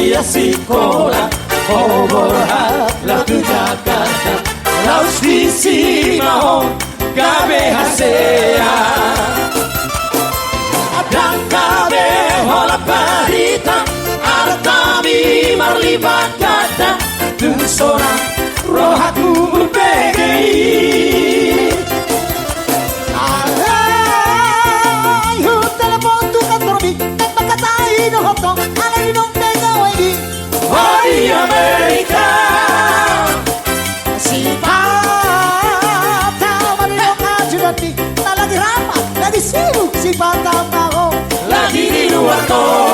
dia sekolah, oh berharap tu Jakarta, laus di Simao, gabe hasea. Dan gabe hola parita, ada kami marlibat kata, dan seorang rohatu berbegi. Ay, yung telepon tu kantor mi, magkatay no hoto, alay nung tegaway di. Hoy Amerika, si Bata, maninong ajudan mi, na lagi rapat, lagi sibuk si Bata ako, lagi di luar ko.